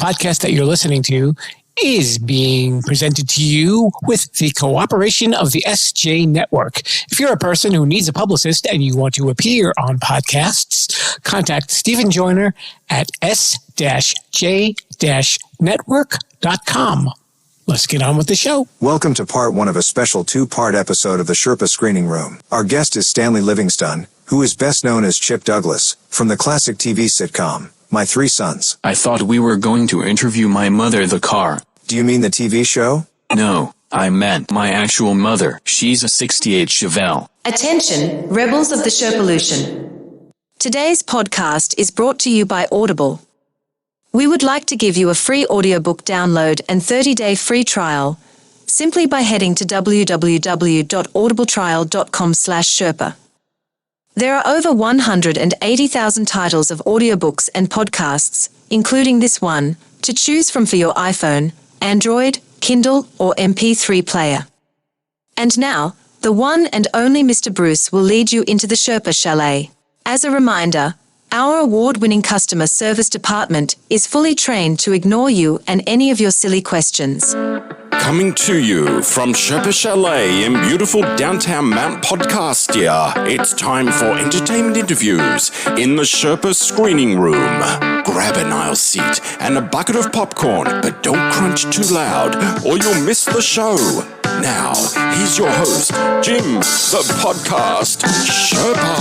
podcast that you're listening to is being presented to you with the cooperation of the SJ Network. If you're a person who needs a publicist and you want to appear on podcasts, contact Stephen Joyner at s-j-network.com. Let's get on with the show. Welcome to part one of a special two-part episode of the Sherpa Screening Room. Our guest is Stanley Livingston, who is best known as Chip Douglas, from the classic TV sitcom, My Three Sons. I thought we were going to interview my mother, the car. Do you mean the TV show? No, I meant my actual mother. She's a 68 Chevelle. Attention, rebels of the Sherpalution. Today's podcast is brought to you by Audible. We would like to give you a free audiobook download and 30-day free trial simply by heading to www.audibletrial.com/Sherpa. There are over 180,000 titles of audiobooks and podcasts, including this one, to choose from for your iPhone, Android, Kindle, or MP3 player. And now, the one and only Mr. Bruce will lead you into the Sherpa Chalet. As a reminder, our award-winning customer service department is fully trained to ignore you and any of your silly questions. Coming to you from Sherpa Chalet in beautiful downtown Mount Podcastia, it's time for entertainment interviews in the Sherpa Screening Room. Grab an aisle seat and a bucket of popcorn, but don't crunch too loud or you'll miss the show. Now, here's your host, Jim, the podcast Sherpa.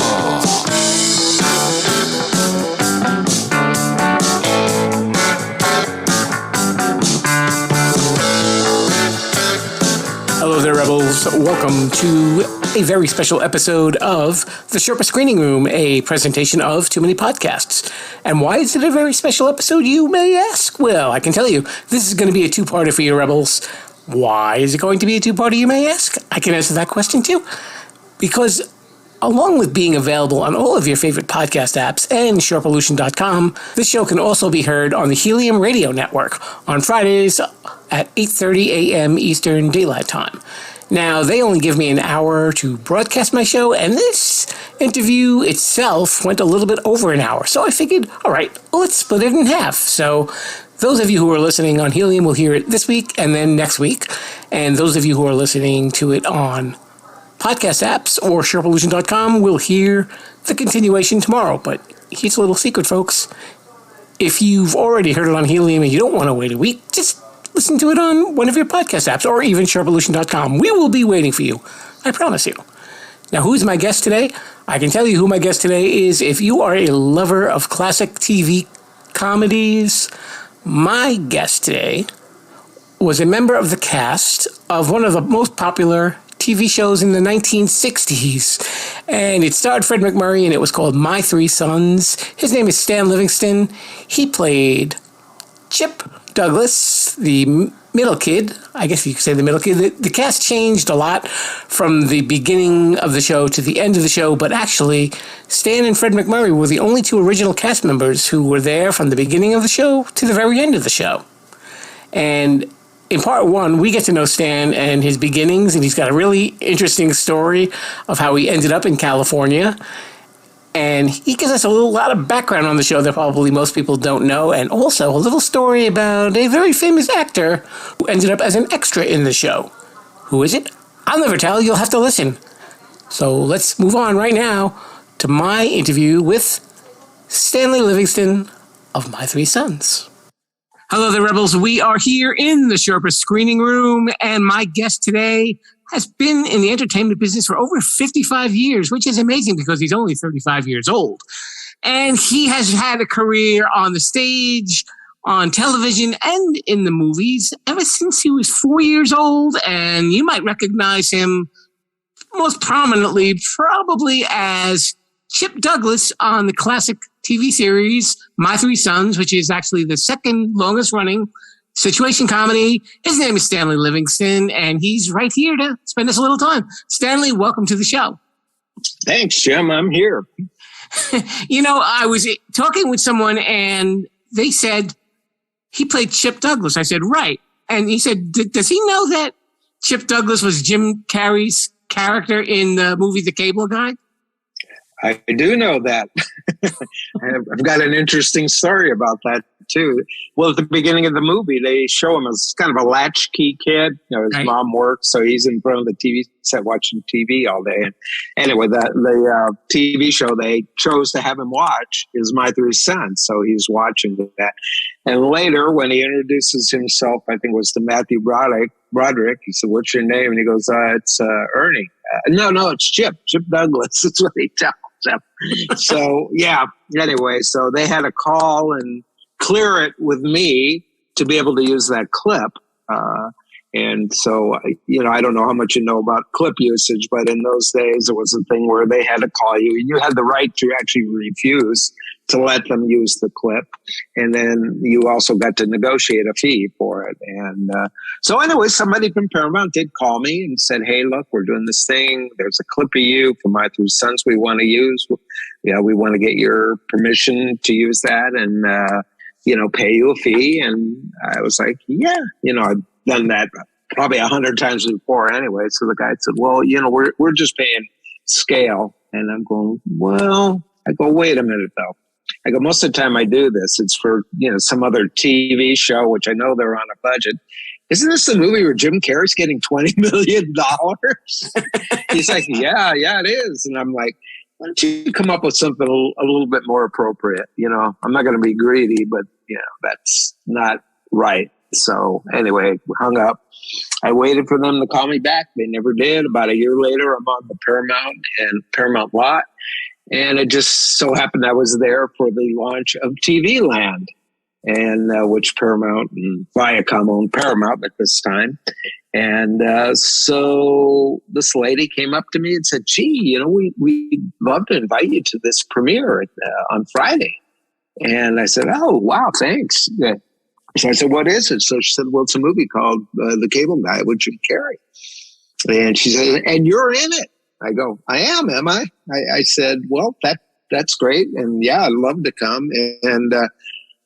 Hello there, Rebels. Welcome to a very special episode of the Sherpa Screening Room, a presentation of Too Many Podcasts. And why is it a very special episode, you may ask? Well, I can tell you, this is going to be a two-parter for you, Rebels. Why is it going to be a two-parter, you may ask? I can answer that question, too. Because along with being available on all of your favorite podcast apps and Sherpalution.com, this show can also be heard on the Helium Radio Network on Fridays at 8:30 a.m. Eastern Daylight Time. Now, they only give me an hour to broadcast my show, and this interview itself went a little bit over an hour. So I figured, all right, let's split it in half. So those of you who are listening on Helium will hear it this week and then next week. And those of you who are listening to it on podcast apps or Sherpalution.com will hear the continuation tomorrow. But here's a little secret, folks. If you've already heard it on Helium and you don't want to wait a week, just listen to it on one of your podcast apps or even Sherpalution.com. We will be waiting for you. I promise you. Now, who's my guest today? I can tell you who my guest today is. If you are a lover of classic TV comedies, my guest today was a member of the cast of one of the most popular TV shows in the 1960s. And it starred Fred MacMurray, and it was called My Three Sons. His name is Stan Livingston. He played Chip Douglas, the middle kid. I guess you could say the middle kid. The cast changed a lot from the beginning of the show to the end of the show, but actually, Stan and Fred MacMurray were the only two original cast members who were there from the beginning of the show to the very end of the show. And in part one, we get to know Stan and his beginnings, and he's got a really interesting story of how he ended up in California. And he gives us a lot of background on the show that probably most people don't know, and also a little story about a very famous actor who ended up as an extra in the show. Who is it? I'll never tell. You'll have to listen. So let's move on right now to my interview with Stanley Livingston of My Three Sons. Hello there, Rebels. We are here in the Sherpa Screening Room, and my guest today has been in the entertainment business for over 55 years, which is amazing because he's only 35 years old. And he has had a career on the stage, on television, and in the movies ever since he was 4 years old. And you might recognize him most prominently probably as Chip Douglas on the classic TV series My Three Sons, which is actually the second longest running situation comedy. His name is Stanley Livingston, and he's right here to spend us a little time. Stanley, welcome to the show. Thanks, Jim. I'm here. You know, I was talking with someone, and they said he played Chip Douglas. I said, right. And he said, does he know that Chip Douglas was Jim Carrey's character in the movie The Cable Guy? I do know that. I've got an interesting story about that too. Well, at the beginning of the movie, they show him as kind of a latchkey kid. You know, his Right. mom works, so he's in front of the TV set watching TV all day. And anyway, the TV show they chose to have him watch is My Three Sons, so he's watching that. And later, when he introduces himself, I think it was to Matthew Broderick, he said, "What's your name?" And he goes, "It's Ernie." No, it's Chip Douglas. That's what he tells him. So, yeah, anyway, so they had to call and clear it with me to be able to use that clip. And so, I don't know how much you know about clip usage, but in those days, it was a thing where they had to call you. You had the right to actually refuse to let them use the clip. And then you also got to negotiate a fee for it. And so anyway, somebody from Paramount did call me and said, "Hey, look, we're doing this thing. There's a clip of you from My Three Sons we want to use. We want to get your permission to use that and, pay you a fee." And I was like, yeah, I've done that probably 100 times before anyway. So the guy said, "Well, we're just paying scale." And I'm going, wait a minute though. I go, most of the time I do this, it's for, some other TV show, which I know they're on a budget. Isn't this the movie where Jim Carrey's getting $20 million? He's like, yeah, it is. And I'm like, why don't you come up with something a little bit more appropriate? I'm not going to be greedy, but, that's not right. So anyway, we hung up. I waited for them to call me back. They never did. About a year later, I'm on the Paramount lot. And it just so happened I was there for the launch of TV Land, and which Paramount and Viacom owned Paramount at this time. And so this lady came up to me and said, "Gee, we'd love to invite you to this premiere on Friday." And I said, "Oh, wow, thanks." So I said, "What is it?" So she said, "Well, it's a movie called The Cable Guy with Jim Carrey." And she said, "And you're in it." I go, "I am I?" I said, "Well, that's great. And yeah, I'd love to come. And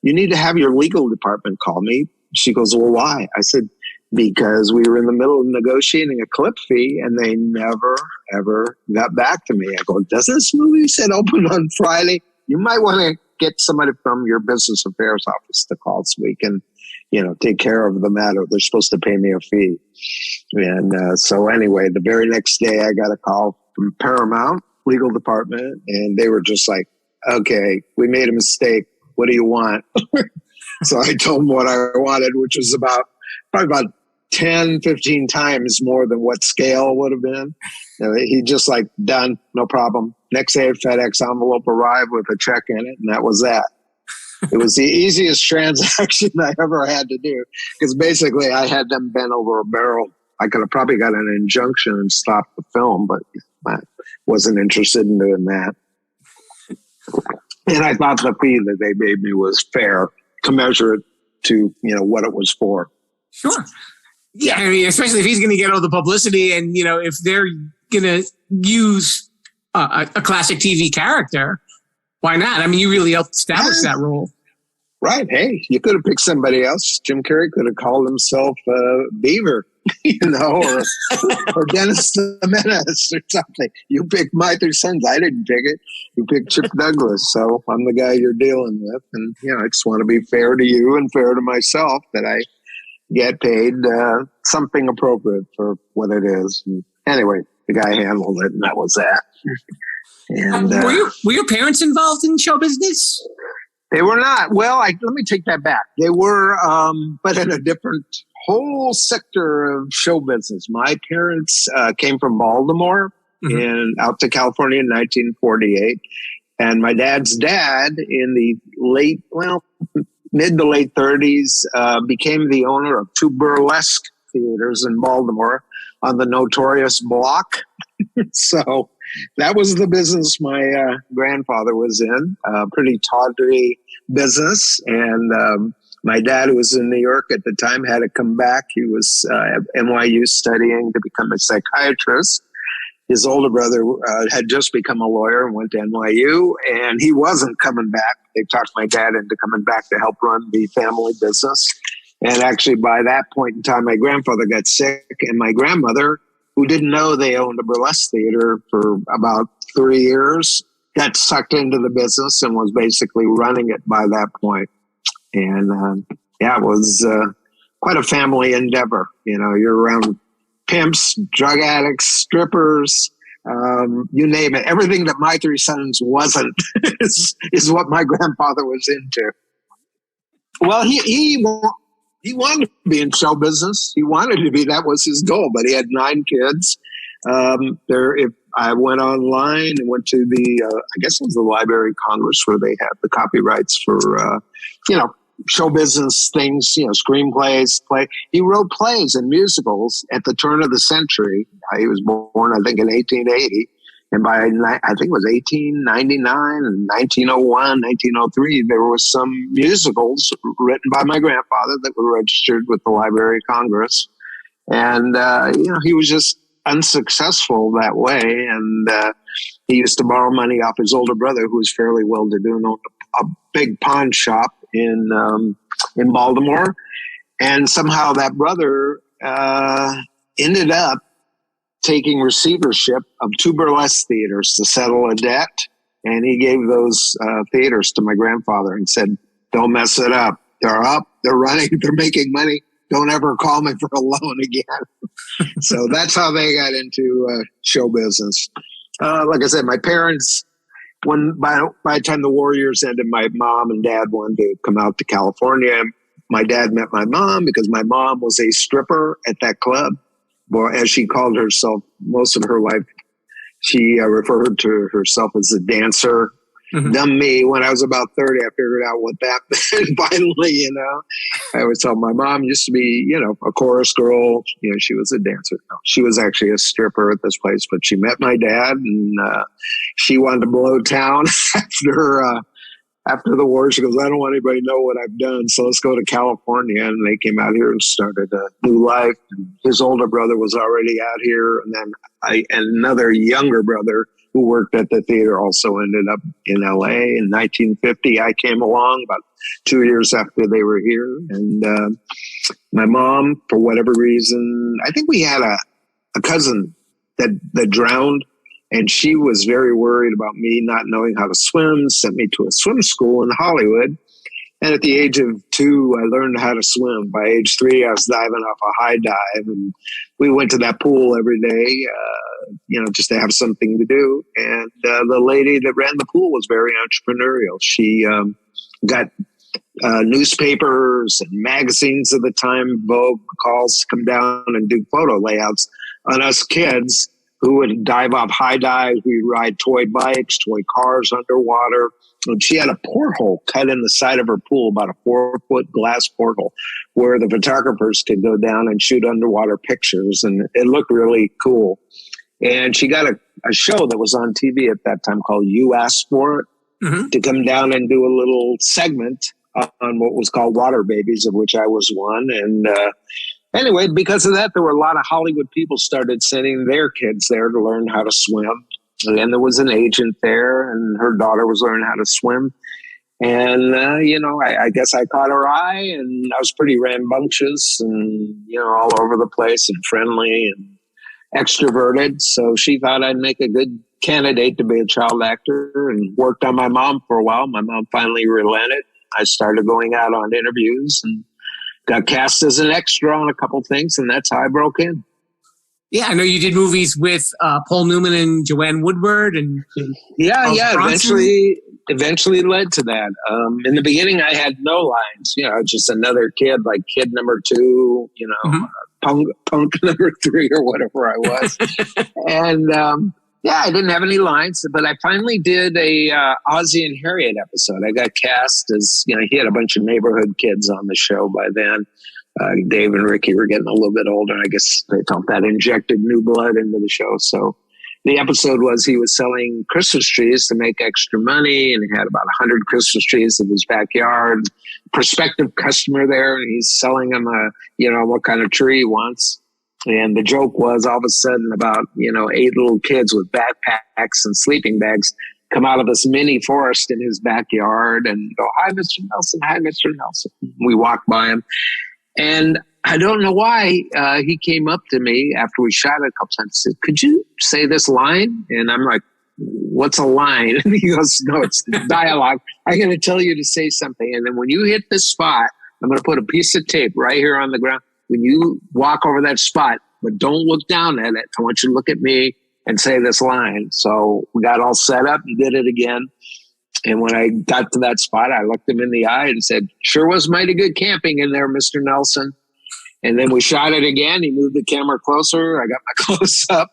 you need to have your legal department call me." She goes, "Well, why?" I said, "Because we were in the middle of negotiating a clip fee and they never, ever got back to me." I go, "Doesn't this movie said open on Friday? You might want to get somebody from your business affairs office to call so we can, take care of the matter. They're supposed to pay me a fee." And so anyway, the very next day I got a call from Paramount legal department and they were just like, "Okay, we made a mistake. What do you want?" So I told them what I wanted, which was probably about 10, 15 times more than what scale would have been. He just like, "Done, no problem." Next day, a FedEx envelope arrived with a check in it, and that was that. It was the easiest transaction I ever had to do because basically I had them bent over a barrel. I could have probably got an injunction and stopped the film, but I wasn't interested in doing that. And I thought the fee that they made me was fair to measure it to, what it was for. Sure. Yeah, I mean, especially if he's going to get all the publicity and, if they're going to use a classic TV character, why not? I mean, you really helped establish that role. Right. Hey, you could have picked somebody else. Jim Carrey could have called himself Beaver, or Dennis the Menace or something. You picked My Three Sons. I didn't pick it. You picked Chip Douglas. So I'm the guy you're dealing with. And, I just want to be fair to you and fair to myself that I get paid something appropriate for what it is. And anyway, the guy handled it, and that was that. And were your parents involved in show business? They were not. Well, let me take that back. They were, but in a different whole sector of show business. My parents came from Baltimore and out to California in 1948. And my dad's dad in the mid to late 30s became the owner of 2 burlesque theaters in Baltimore on the notorious Block. So that was the business my grandfather was in, a pretty tawdry business. And my dad, who was in New York at the time, had to come back. He was at NYU studying to become a psychiatrist. His older brother had just become a lawyer and went to NYU, and he wasn't coming back. They talked my dad into coming back to help run the family business. And actually, by that point in time, my grandfather got sick, and my grandmother, who didn't know they owned a burlesque theater for about 3 years, got sucked into the business and was basically running it by that point. And it was quite a family endeavor. You know, you're around pimps, drug addicts, strippers, you name it. Everything that my three sons wasn't is what my grandfather was into. Well, he wanted to be in show business. He wanted to be. That was his goal. But he had 9 kids. If I went online and went to the, I guess it was the Library of Congress where they have the copyrights for, show business things, screenplays, play. He wrote plays and musicals at the turn of the century. He was born, I think, in 1880. And by, I think it was 1899 and 1901, 1903, there were some musicals written by my grandfather that were registered with the Library of Congress. And, he was just unsuccessful that way. And he used to borrow money off his older brother, who was fairly well-to-do, and owned a big pawn shop in Baltimore. And somehow that brother ended up taking receivership of 2 burlesque theaters to settle a debt. And he gave those theaters to my grandfather and said, don't mess it up. They're up, they're running, they're making money. Don't ever call me for a loan again. So that's how they got into show business. Like I said, my parents, by the time the war years ended, my mom and dad wanted to come out to California. My dad met my mom because my mom was a stripper at that club. Well, as she called herself most of her life, she referred to herself as a dancer. Mm-hmm. Dumb me, when I was about 30, I figured out what that meant finally, I always tell my mom used to be, a chorus girl. She was a dancer. No, she was actually a stripper at this place, but she met my dad and she wanted to blow town after the war. She goes, I don't want anybody to know what I've done, so let's go to California. And they came out here and started a new life. And his older brother was already out here. And then another younger brother who worked at the theater also ended up in LA. In 1950, I came along about 2 years after they were here. And my mom, for whatever reason, I think we had a cousin that drowned. And she was very worried about me not knowing how to swim, sent me to a swim school in Hollywood. And at the age of 2, I learned how to swim. By age 3, I was diving off a high dive. And we went to that pool every day, just to have something to do. And the lady that ran the pool was very entrepreneurial. She got newspapers and magazines at the time, Vogue calls to come down and do photo layouts on us kids who would dive off high dives. We'd ride toy bikes, toy cars underwater. And she had a porthole cut in the side of her pool, about a 4-foot glass porthole, where the photographers could go down and shoot underwater pictures. And it looked really cool. And she got a show that was on TV at that time called You Asked For It, mm-hmm. to come down and do a little segment on what was called Water Babies, of which I was one. And anyway, because of that, there were a lot of Hollywood people started sending their kids there to learn how to swim. And there was an agent there, and her daughter was learning how to swim. And, I guess I caught her eye, and I was pretty rambunctious and, all over the place and friendly and extroverted. So she thought I'd make a good candidate to be a child actor, and worked on my mom for a while. My mom finally relented. I started going out on interviews and got cast as an extra on a couple things, and that's how I broke in. Yeah, I know you did movies with Paul Newman and Joanne Woodward, and eventually led to that. In the beginning, I had no lines. Just another kid, like kid number 2. Mm-hmm. Punk number 3 or whatever I was, and I didn't have any lines. But I finally did a Ozzie and Harriet episode. I got cast as he had a bunch of neighborhood kids on the show by then. Dave and Ricky were getting a little bit older. I guess they felt that injected new blood into the show. So the episode was he was selling Christmas trees to make extra money, and he had about 100 Christmas trees in his backyard. Prospective customer there, and he's selling them what kind of tree he wants. And the joke was all of a sudden about 8 little kids with backpacks and sleeping bags come out of this mini forest in his backyard and go, "Hi, Mr. Nelson. Hi, Mr. Nelson." We walked by him. And I don't know why he came up to me after we shot it a couple times and said, "Could you say this line?" And I'm like, what's a line? And he goes, no, it's dialogue. I'm going to tell you to say something. And then when you hit this spot, I'm going to put a piece of tape right here on the ground. When you walk over that spot, but don't look down at it. I want you to look at me and say this line. So we got all set up and did it again. And when I got to that spot, I looked him in the eye and said, sure was mighty good camping in there, Mr. Nelson. And then we shot it again. He moved the camera closer. I got my close up.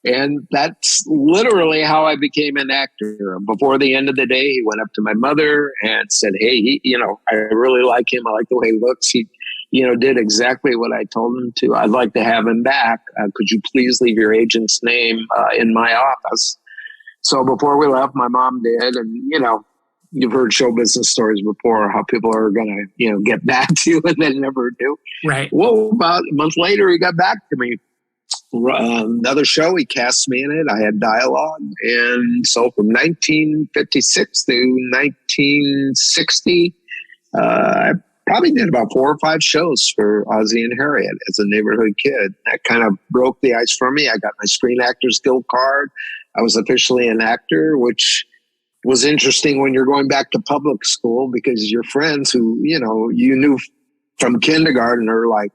And that's literally how I became an actor. Before the end of the day, he went up to my mother and said, hey, I really like him. I like the way he looks. He, did exactly what I told him to. I'd like to have him back. Could you please leave your agent's name in my office? So before we left, my mom did. And, you've heard show business stories before, how people are going to, get back to you and then never do. Right. Well, about a month later, he got back to me. Another show, he cast me in it. I had dialogue. And so from 1956 to 1960, I probably did about 4 or 5 shows for Ozzie and Harriet as a neighborhood kid. That kind of broke the ice for me. I got my Screen Actors Guild card. I was officially an actor, which was interesting when you're going back to public school, because your friends who, you knew from kindergarten are like,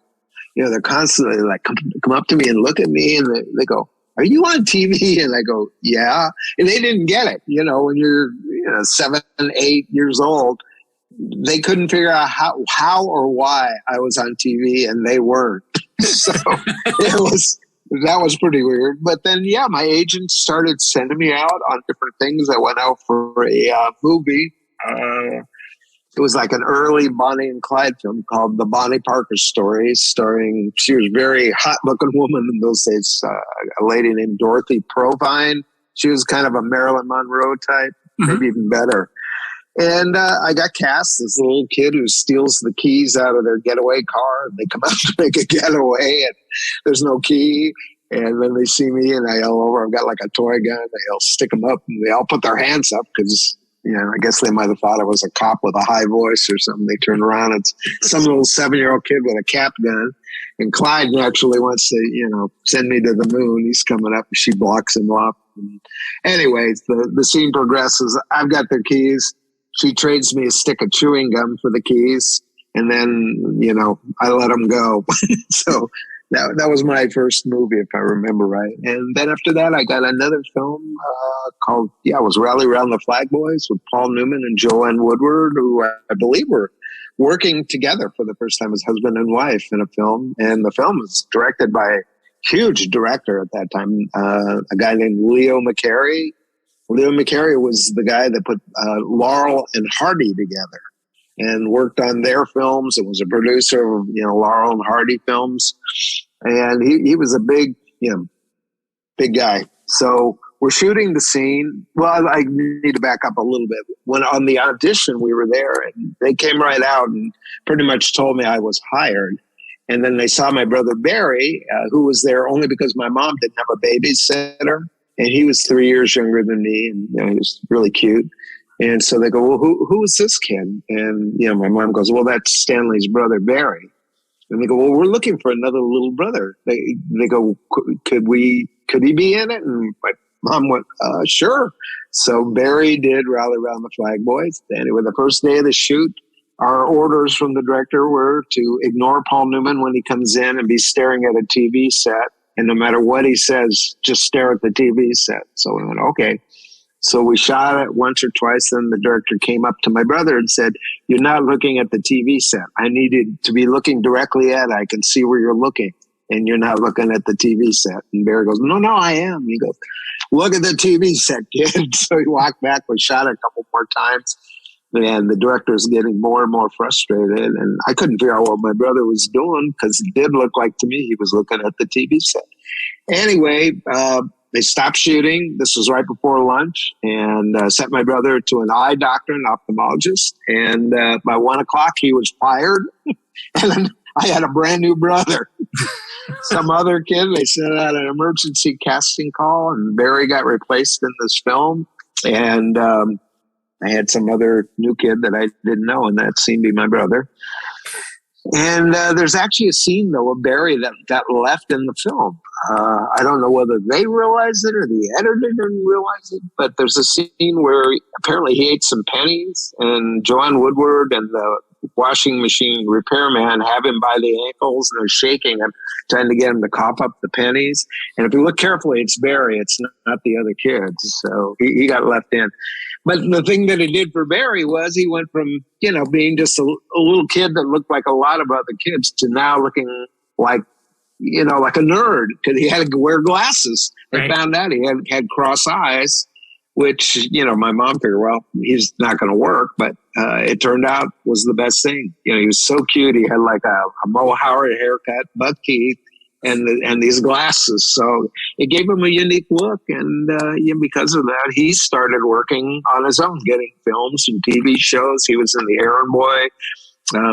they're constantly like, come up to me and look at me, and they go, are you on TV? And I go, yeah. And they didn't get it. When you're 7, 8 years old, they couldn't figure out how or why I was on TV, and they weren't. So that was pretty weird. But then, my agent started sending me out on different things. I went out for a movie. It was like an early Bonnie and Clyde film called The Bonnie Parker Story, starring, she was a very hot-looking woman in those days, a lady named Dorothy Provine. She was kind of a Marilyn Monroe type, maybe even better. And I got cast as a little kid who steals the keys out of their getaway car. And they come out to make a getaway, and there's no key. And then they see me, and I yell over. I've got like a toy gun. I'll stick them up, and they all put their hands up because, I guess they might have thought I was a cop with a high voice or something. They turn around. It's some little 7-year-old kid with a cap gun. And Clyde actually wants to, send me to the moon. He's coming up, and she blocks him off. And anyways, the scene progresses. I've got their keys. She trades me a stick of chewing gum for the keys, and then, I let them go. So that was my first movie, if I remember right. And then after that, I got another film called, it was Rally Around the Flag Boys with Paul Newman and Joanne Woodward, who I believe were working together for the first time as husband and wife in a film. And the film was directed by a huge director at that time, a guy named Leo McCarey. Leo McCarey was the guy that put Laurel and Hardy together and worked on their films and was a producer of, Laurel and Hardy films. And he was a big guy. So we're shooting the scene. Well, I need to back up a little bit. When on the audition, we were there, and they came right out and pretty much told me I was hired. And then they saw my brother Barry, who was there only because my mom didn't have a babysitter. And he was 3 years younger than me, and he was really cute. And so they go, well, who is this kid? And my mom goes, well, that's Stanley's brother Barry. And they go, well, we're looking for another little brother. They go, could he be in it? And my mom went, sure. So Barry did Rally Around the Flag Boys. Anyway, the first day of the shoot, our orders from the director were to ignore Paul Newman when he comes in and be staring at a TV set. And no matter what he says, just stare at the TV set. So we went, okay. So we shot it once or twice. Then the director came up to my brother and said, you're not looking at the TV set. I needed to be looking directly at it. I can see where you're looking, and you're not looking at the TV set. And Barry goes, no, I am. He goes, look at the TV set, kid. So he walked back. We shot it a couple more times. And the director was getting more and more frustrated. And I couldn't figure out what my brother was doing, because it did look like to me he was looking at the TV set. Anyway, they stopped shooting. This was right before lunch, and sent my brother to an eye doctor, an ophthalmologist. And by 1 o'clock, he was fired. And then I had a brand new brother. Some other kid, they sent out an emergency casting call, and Barry got replaced in this film. And I had some other new kid that I didn't know, and that seemed to be my brother. And there's actually a scene, though, of Barry that got left in the film. I don't know whether they realized it or the editor didn't realize it, but there's a scene where apparently he ate some pennies, and Joanne Woodward and the washing machine repairman have him by the ankles, and they're shaking him, trying to get him to cough up the pennies. And if you look carefully, it's Barry. It's not the other kids. So he got left in. But the thing that it did for Barry was he went from, being just a little kid that looked like a lot of other kids to now looking like, like a nerd, because he had to wear glasses. They found out he had cross eyes, which, my mom figured, well, he's not going to work, but it turned out was the best thing. He was so cute. He had like a Mo Howard haircut, buck teeth, and these glasses. So it gave him a unique look. And because of that, he started working on his own, getting films and TV shows. He was in The Errand Boy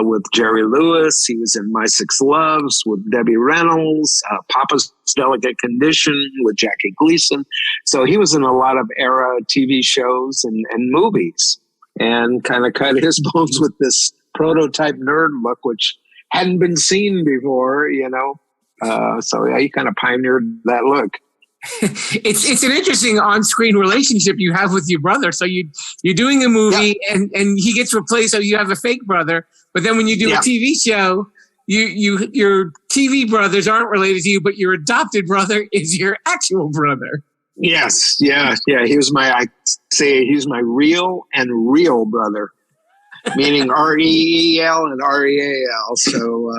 with Jerry Lewis. He was in My Six Loves with Debbie Reynolds, Papa's Delicate Condition with Jackie Gleason. So he was in a lot of era TV shows and movies, and kind of cut his bones with this prototype nerd look, which hadn't been seen before, So yeah, he kind of pioneered that look. It's an interesting on-screen relationship you have with your brother. So you're doing a movie, and he gets replaced, so you have a fake brother. But then when you do a TV show, your TV brothers aren't related to you, but your adopted brother is your actual brother. Yes, yeah. He was my real brother, meaning REEL and REAL. So.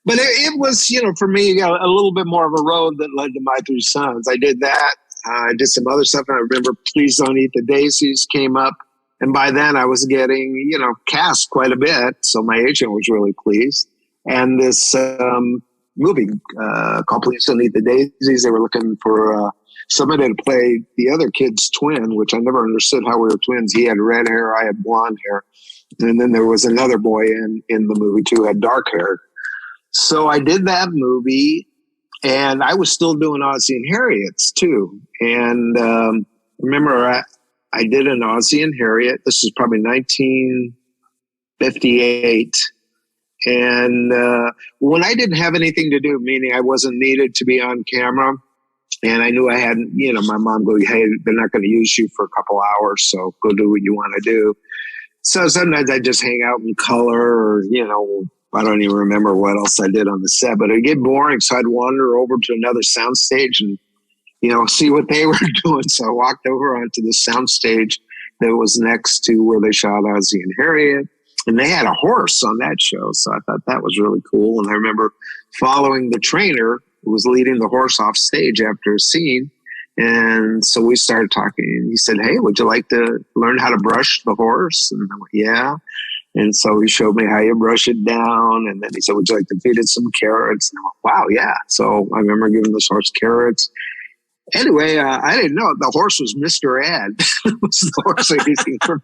But it was, for me, a little bit more of a road that led to My Three Sons. I did that. I did some other stuff. And I remember Please Don't Eat the Daisies came up. And by then I was getting, cast quite a bit. So my agent was really pleased. And this movie called Please Don't Eat the Daisies, they were looking for somebody to play the other kid's twin, which I never understood how we were twins. He had red hair, I had blonde hair. And then there was another boy in the movie too, had dark hair. So I did that movie, and I was still doing Ozzie and Harriet's too. And remember, I did an Ozzie and Harriet. This was probably 1958. And when I didn't have anything to do, meaning I wasn't needed to be on camera, and I knew I had, my mom go, hey, they're not going to use you for a couple hours, so go do what you want to do. So sometimes I just hang out in color, or, I don't even remember what else I did on the set, but it'd get boring. So I'd wander over to another soundstage and, see what they were doing. So I walked over onto the soundstage that was next to where they shot Ozzie and Harriet. And they had a horse on that show. So I thought that was really cool. And I remember following the trainer who was leading the horse off stage after a scene. And so we started talking, and he said, hey, would you like to learn how to brush the horse? And I went, yeah. And so he showed me how you brush it down. And then he said, would you like to feed it some carrots? And I went, wow, yeah. So I remember giving this horse carrots. Anyway, I didn't know. The horse was Mr. Ed. It was the horse I was using for.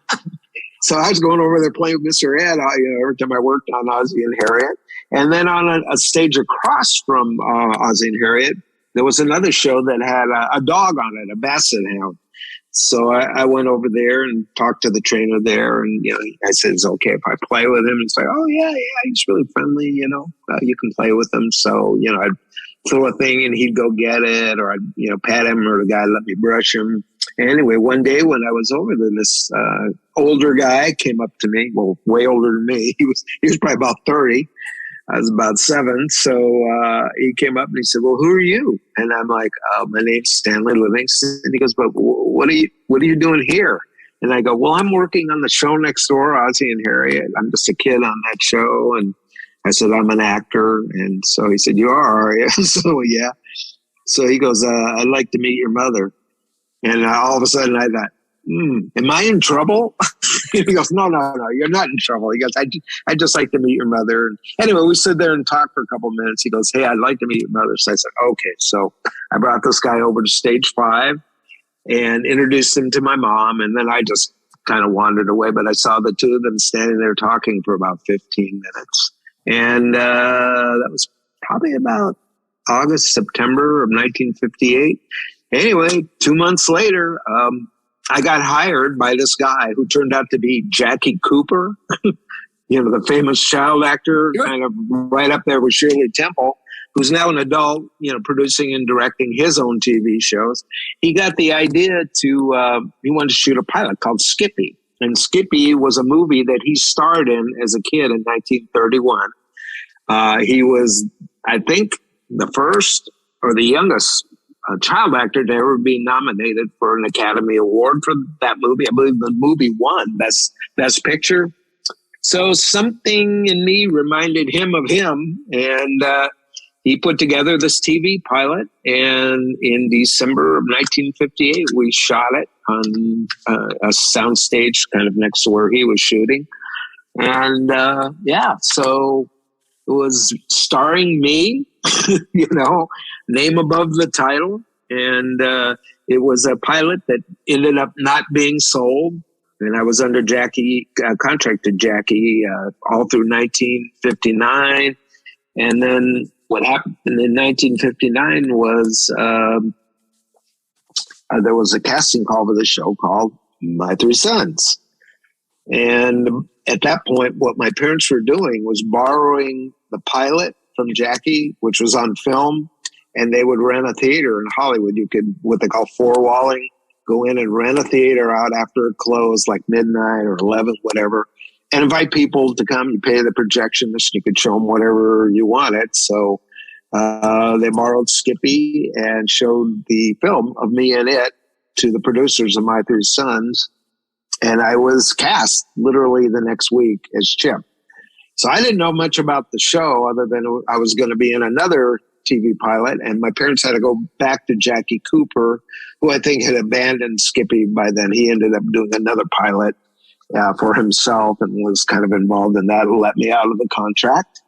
So I was going over there playing with Mr. Ed every time I worked on Ozzie and Harriet. And then on a stage across from Ozzie and Harriet, there was another show that had a dog on it, a basset hound. So I went over there and talked to the trainer there, and I said, "It's okay if I play with him?" And he's like, "Oh yeah, he's really friendly. You can play with him." So I'd throw a thing and he'd go get it, or I'd pat him, or the guy let me brush him. Anyway, one day when I was over there, this older guy came up to me, well, way older than me. He was probably about 30. I was about 7. So he came up and he said, well, who are you? And I'm like, my name's Stanley Livingston. And he goes, but what are you doing here? And I go, well, I'm working on the show next door, Ozzie and Harriet. I'm just a kid on that show. And I said, I'm an actor. And so he said, you are you? So, yeah. So he goes, I'd like to meet your mother. And all of a sudden I thought, am I in trouble? He goes, no, you're not in trouble. He goes, I'd just like to meet your mother. And anyway, we stood there and talked for a couple of minutes. He goes, hey, I'd like to meet your mother. So I said, okay. So I brought this guy over to stage 5 and introduced him to my mom. And then I just kind of wandered away. But I saw the two of them standing there talking for about 15 minutes. And that was probably about August, September of 1958. Anyway, 2 months later, I got hired by this guy who turned out to be Jackie Cooper. the famous child actor, kind of right up there with Shirley Temple, who's now an adult, producing and directing his own TV shows. He got the idea he wanted to shoot a pilot called Skippy. And Skippy was a movie that he starred in as a kid in 1931. He was, I think, the first or the youngest child actor to ever be nominated for an Academy Award for that movie. I believe the movie won Best Picture. So something in me reminded him of him, and he put together this TV pilot, and in December of 1958, we shot it on a soundstage kind of next to where he was shooting. And so it was starring me, name above the title. And it was a pilot that ended up not being sold. And I was under contracted Jackie all through 1959. And then what happened in 1959 was there was a casting call for the show called My Three Sons. And at that point, what my parents were doing was borrowing the pilot from Jackie, which was on film, and they would rent a theater in Hollywood. You could, what they call four-walling, go in and rent a theater out after it closed, like midnight or 11, whatever, and invite people to come. You pay the projectionist, you could show them whatever you wanted. So they borrowed Skippy and showed the film of me in it to the producers of My Three Sons. And I was cast literally the next week as Chip. So I didn't know much about the show other than I was going to be in another TV pilot. And my parents had to go back to Jackie Cooper, who I think had abandoned Skippy by then. He ended up doing another pilot for himself and was kind of involved in that and let me out of the contract.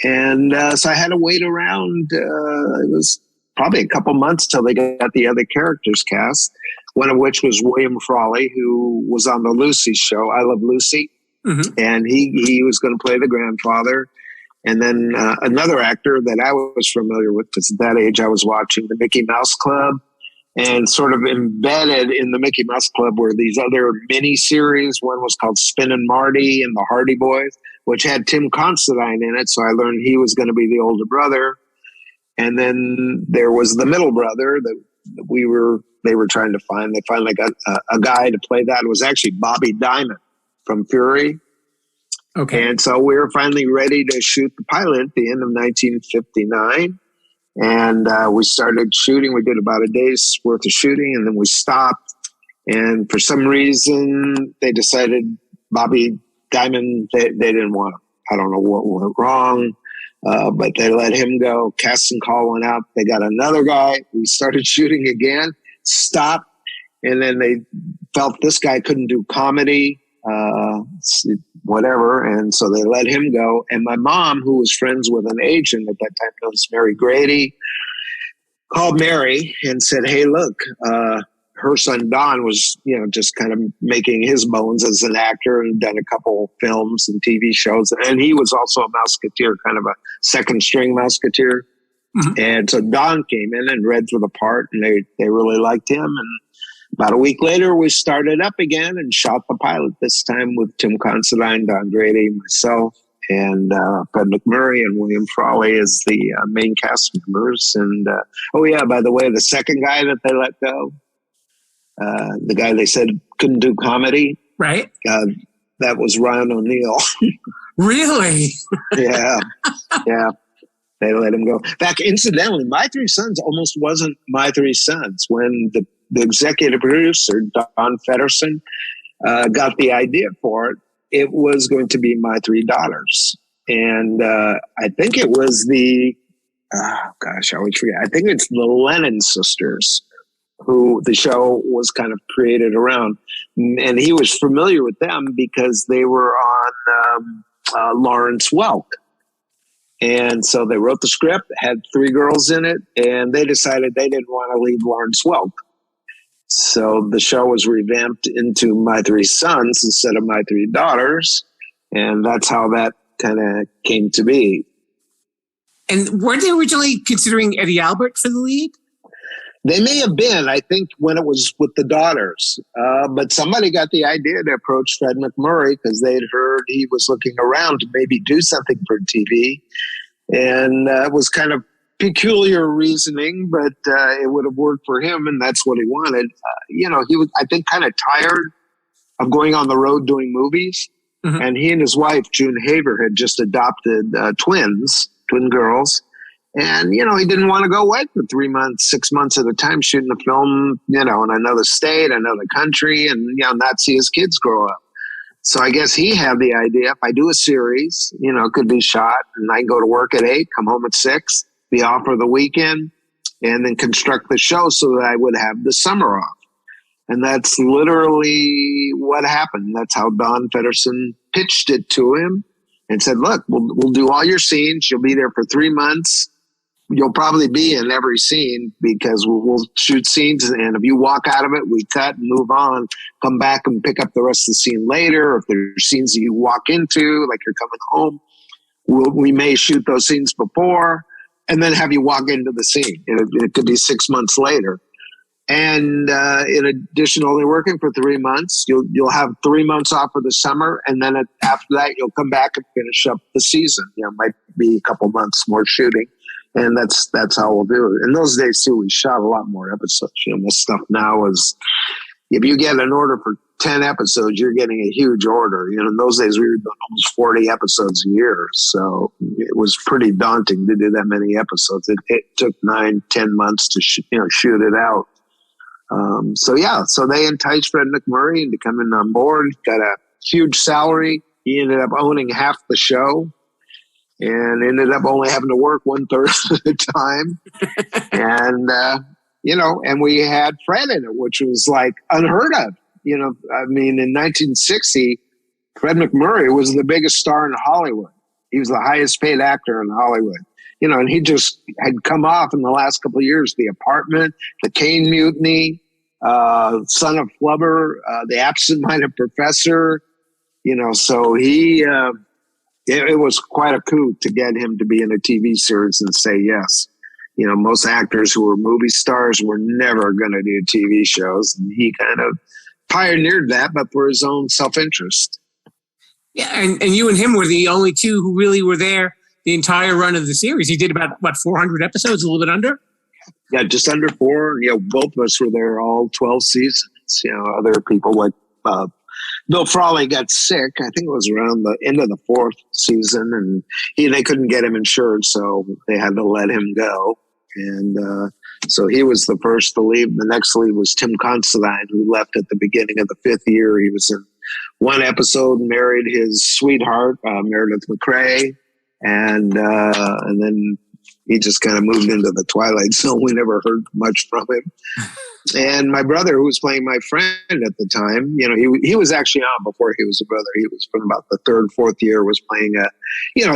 And so I had to wait around. It was probably a couple months till they got the other characters cast, one of which was William Frawley, who was on the Lucy show, I Love Lucy. Mm-hmm. And he was going to play the grandfather. And then another actor that I was familiar with, because at that age I was watching the Mickey Mouse Club, and sort of embedded in the Mickey Mouse Club were these other mini-series. One was called Spinnin' Marty and the Hardy Boys, which had Tim Considine in it. So I learned he was going to be the older brother. And then there was the middle brother that they were trying to find. They finally got a guy to play that. It was actually Bobby Diamond from Fury. Okay. And so we were finally ready to shoot the pilot at the end of 1959. And we started shooting. We did about a day's worth of shooting, and then we stopped. And for some reason, they decided Bobby Diamond, they didn't want him. I don't know what went wrong, but they let him go. Casting call went out. They got another guy. We started shooting again, stopped, and then they felt this guy couldn't do comedy, whatever, and so they let him go. And my mom, who was friends with an agent at that time, known as Mary Grady, called Mary and said, "Hey, look, her son Don was, just kind of making his bones as an actor and done a couple films and TV shows, and he was also a Mouseketeer, kind of a second string Mouseketeer." Mm-hmm. And so Don came in and read for the part, and they really liked him. And about a week later, we started up again and shot the pilot, this time with Tim Considine, Don Grady, myself, and Fred McMurray and William Frawley as the main cast members. And, by the way, the second guy that they let go, the guy they said couldn't do comedy. Right. That was Ryan O'Neal. Really? Yeah. Yeah. They let him go. Back, incidentally, My Three Sons almost wasn't My Three Sons. When the executive producer, Don Feddersen, got the idea for it, it was going to be My Three Daughters. And I think it was I always forget. I think it's the Lennon sisters who the show was kind of created around. And he was familiar with them because they were on Lawrence Welk. And so they wrote the script, had three girls in it, and they decided they didn't want to leave Lawrence Welk. So the show was revamped into My Three Sons instead of My Three Daughters. And that's how that kind of came to be. And weren't they originally considering Eddie Albert for the lead? They may have been, I think, when it was with the daughters. But somebody got the idea to approach Fred MacMurray because they had heard he was looking around to maybe do something for TV. And it was kind of peculiar reasoning, but it would have worked for him, and that's what he wanted. He was, I think, kind of tired of going on the road doing movies. Mm-hmm. And he and his wife, June Haver, had just adopted twin girls. And, he didn't want to go away for 3 months, 6 months at a time shooting a film, in another state, another country, and, not see his kids grow up. So I guess he had the idea, if I do a series, it could be shot, and I go to work at 8, come home at 6, be off for the weekend, and then construct the show so that I would have the summer off. And that's literally what happened. That's how Don Feddersen pitched it to him and said, look, we'll do all your scenes. You'll be there for 3 months. You'll probably be in every scene because we'll shoot scenes, and if you walk out of it, we cut and move on, come back and pick up the rest of the scene later. If there's scenes that you walk into, like you're coming home, we may shoot those scenes before and then have you walk into the scene. It could be 6 months later. And in addition to only working for 3 months, you'll have 3 months off for the summer, and then after that, you'll come back and finish up the season. Might be a couple months more shooting. And that's how we'll do it. In those days, too, we shot a lot more episodes. This stuff now is, if you get an order for 10 episodes, you're getting a huge order. In those days, we were doing almost 40 episodes a year. So it was pretty daunting to do that many episodes. It took 9-10 months to shoot it out. So they enticed Fred MacMurray into coming on board. Got a huge salary. He ended up owning half the show. And ended up only having to work 1/3 of the time. And, and we had Fred in it, which was like unheard of. In 1960, Fred MacMurray was the biggest star in Hollywood. He was the highest paid actor in Hollywood. And he just had come off in the last couple of years, The Apartment, The Cane Mutiny, Son of Flubber, The Absent-Minded Professor, so he, it was quite a coup to get him to be in a TV series and say yes. Most actors who were movie stars were never going to do TV shows. And he kind of pioneered that, but for his own self-interest. Yeah, and you and him were the only two who really were there the entire run of the series. He did about, 400 episodes, a little bit under? Yeah, just under 4. Both of us were there all 12 seasons. Other people like Bill Frawley got sick. I think it was around the end of the 4th season, and they couldn't get him insured, so they had to let him go. And so he was the first to leave. The next lead was Tim Considine, who left at the beginning of the 5th year. He was in one episode, married his sweetheart, Meredith McRae, and then he just kind of moved into the Twilight Zone. We never heard much from him. And my brother, who was playing my friend at the time, he was actually on before he was a brother. He was from about the 3rd, 4th year, was playing a,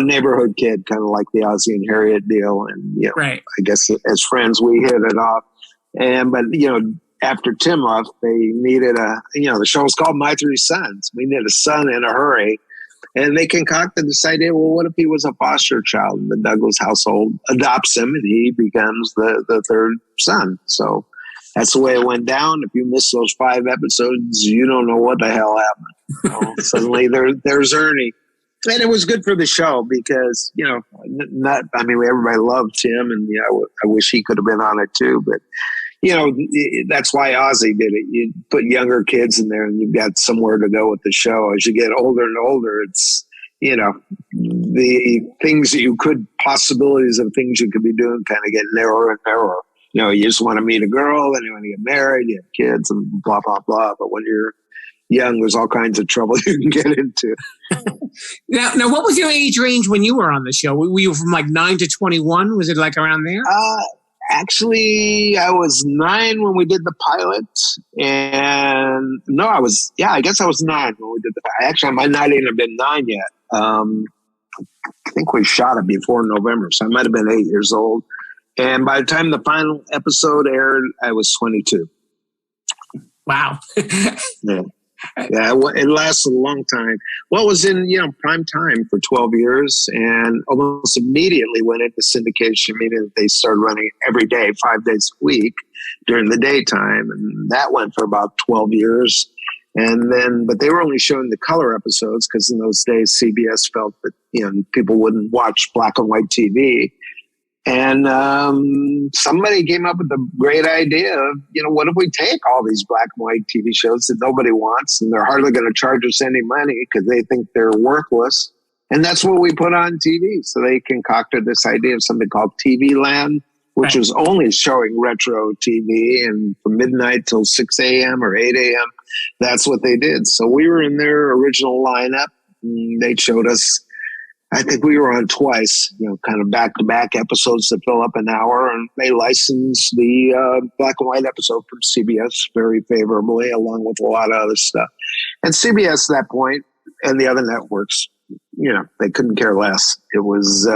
neighborhood kid, kind of like the Ozzie and Harriet deal. And, right. I guess as friends, we hit it off. But after Tim left, they needed the show was called My Three Sons. We needed a son in a hurry. And they concocted this idea, well, what if he was a foster child and the Douglas household adopts him and he becomes the 3rd son? So that's the way it went down. If you miss those 5 episodes, you don't know what the hell happened. Suddenly there's Ernie. And it was good for the show because, everybody loved Tim, and I wish he could have been on it too. But, that's why Ozzie did it. You put younger kids in there and you've got somewhere to go with the show. As you get older and older, it's, the things that possibilities of things you could be doing kind of get narrower and narrower. You just want to meet a girl, then you want to get married, you have kids, and blah, blah, blah. But when you're young, there's all kinds of trouble you can get into. Now, what was your age range when you were on the show? Were you from like 9 to 21? Was it like around there? Actually, I was 9 when we did the pilot. And no, I guess I was 9 when we did the pilot. Actually, I might not even have been 9 yet. I think we shot it before November, so I might have been 8 years old. And by the time the final episode aired, I was 22. Wow. Yeah. Yeah, it lasted a long time. Well, it was in prime time for 12 years, and almost immediately went into syndication, meaning that they started running every day, 5 days a week during the daytime, and that went for about 12 years. And then, but they were only showing the color episodes because in those days CBS felt that people wouldn't watch black and white TV. And somebody came up with the great idea of, what if we take all these black and white TV shows that nobody wants, and they're hardly going to charge us any money because they think they're worthless. And that's what we put on TV. So they concocted this idea of something called TV Land, which was only showing retro TV, and from midnight till 6 a.m. or 8 a.m., that's what they did. So we were in their original lineup. And they showed us, I think we were on twice, kind of back-to-back episodes that fill up an hour, and they licensed the black and white episode from CBS very favorably, along with a lot of other stuff. And CBS at that point, and the other networks, they couldn't care less. It was,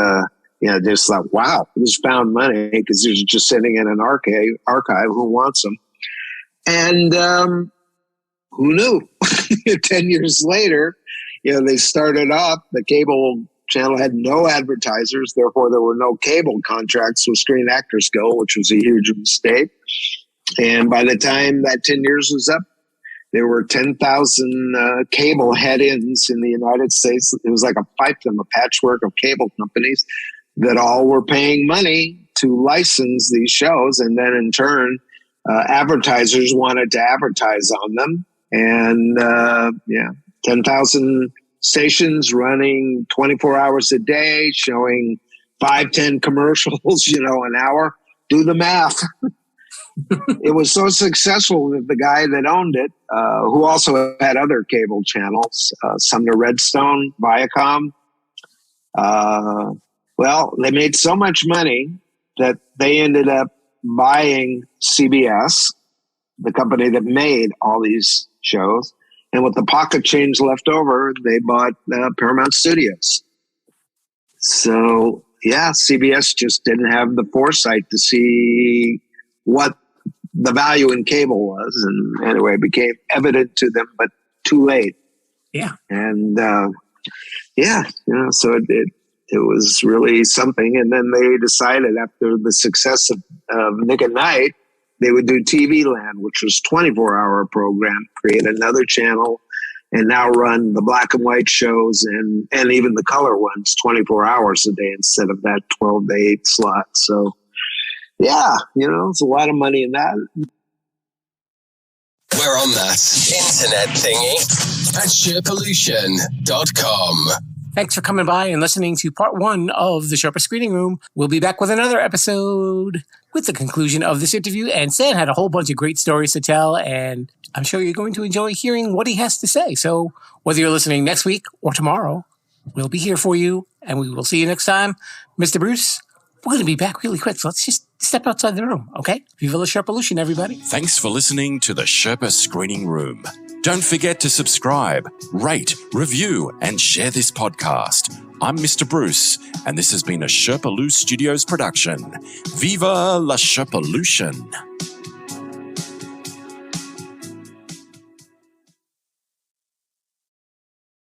just like, wow, it was found money because they're just sitting in an archive. Who wants them? And who knew? 10 years later, they started up, the cable channel had no advertisers, therefore there were no cable contracts with Screen Actors Guild, which was a huge mistake. And by the time that 10 years was up, there were 10,000 cable head-ins in the United States. It was like a fiefdom, a patchwork of cable companies that all were paying money to license these shows. And then in turn, advertisers wanted to advertise on them. And 10,000 stations running 24 hours a day, showing 5-10 commercials, an hour. Do the math. It was so successful that the guy that owned it, who also had other cable channels, Sumner Redstone, Viacom, they made so much money that they ended up buying CBS, the company that made all these shows. And with the pocket change left over, they bought Paramount Studios. So, CBS just didn't have the foresight to see what the value in cable was. And anyway, it became evident to them, but too late. Yeah. And, so it was really something. And then they decided after the success of Nick at Night, they would do TV Land, which was 24-hour program, create another channel, and now run the black and white shows and even the color ones 24 hours a day instead of that 12 to 8 slot. So, it's a lot of money in that. We're on that internet thingy at Sherpalution.com. Thanks for coming by and listening to part 1 of the Sherpa Screening Room. We'll be back with another episode with the conclusion of this interview. And Stan had a whole bunch of great stories to tell, and I'm sure you're going to enjoy hearing what he has to say. So whether you're listening next week or tomorrow, we'll be here for you, and we will see you next time. Mr. Bruce, we're going to be back really quick, so let's just step outside the room, okay? Viva la Sherpalution, everybody. Thanks for listening to the Sherpa Screening Room. Don't forget to subscribe, rate, review, and share this podcast. I'm Mr. Bruce, and this has been a Sherpalu Studios production. Viva la Sherpalution!